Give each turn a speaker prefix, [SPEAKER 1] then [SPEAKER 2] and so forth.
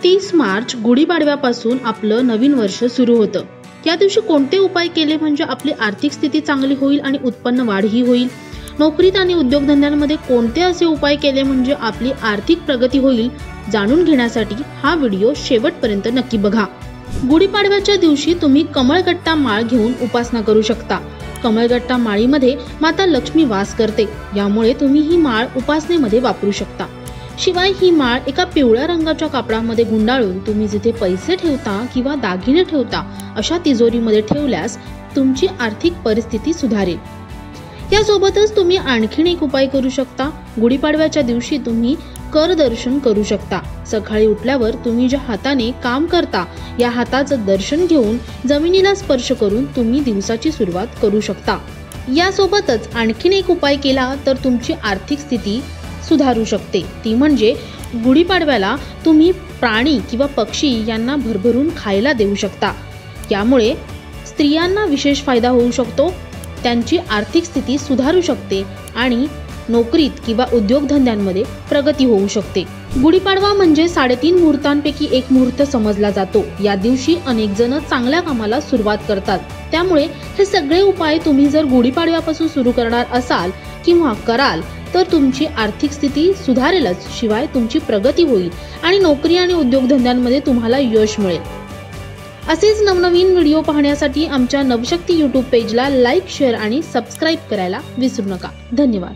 [SPEAKER 1] 30 मार्च गुढीपाडव्यापासून आपलं नवीन वर्ष सुरू होतं। या दिवशी कोणते उपाय केले म्हणजे आपली आर्थिक स्थिती चांगली होईल आणि उत्पन्न वाढही होईल? नोकरीत आणि उद्योगधंद्यांमध्ये कोणते असे उपाय केले म्हणजे आपली आर्थिक प्रगती होईल? जाणून घेण्यासाठी हा व्हिडिओ शेवटपर्यंत नक्की बघा। गुढीपाडव्याच्या दिवशी तुम्ही कमळगट्टा माळ घेऊन उपासना करू शकता। कमळगट्टा माळीमध्ये माता लक्ष्मी वास करते, यामुळे तुम्ही ही माळ उपासनेमध्ये वापरू शकता। शिवाय ही माळ एका पिवळ्या रंगाच्या कापडामध्ये गुंडाळून तुम्ही जिथे पैसे ठेवता किंवा दागिने ठेवता अशा तिजोरीमध्ये ठेवल्यास तुमची आर्थिक परिस्थिती सुधारेल। यासोबतच तुम्ही आणखीन एक उपाय करू शकता। गुढीपाडव्याच्या दिवशी तुम्ही कर दर्शन करू शकता। सकाळी उठल्यावर तुम्ही ज्या हाताने काम करता या हाताचं दर्शन घेऊन जमिनीला स्पर्श करून तुम्ही दिवसाची सुरुवात करू शकता। यासोबतच आणखीन एक उपाय केला तर तुमची आर्थिक स्थिती सुधारू शकते, ती म्हणजे गुढीपाडव्याला तुम्ही प्राणी किंवा पक्षी यांना भरभरून खायला देऊ शकता। यामुळे स्त्रियांना विशेष फायदा होऊ शकतो, त्यांची आर्थिक स्थिती सुधारू शकते आणि नोकरीत किंवा उद्योगधंद्यांमध्ये प्रगती होऊ शकते। गुढीपाडवा म्हणजे 3.5 मुहूर्तांपैकी एक मुहूर्त समजला जातो। या दिवशी अनेक जण चांगल्या कामाला सुरुवात करतात, त्यामुळे हे सगळे उपाय तुम्ही जर गुढीपाडव्यापासून सुरू करणार असाल किंवा कराल तर तुमची आर्थिक स्थिती सुधारेलच, शिवाय तुमची प्रगती होईल आणि नोकरी आणि उद्योगधंद्यांमध्ये तुम्हाला यश मिळेल। असेच नवनवीन व्हिडिओ पाहण्यासाठी आमच्या नवशक्ती YouTube पेजला लाईक, शेअर आणि सबस्क्राईब करायला विसरू नका। धन्यवाद।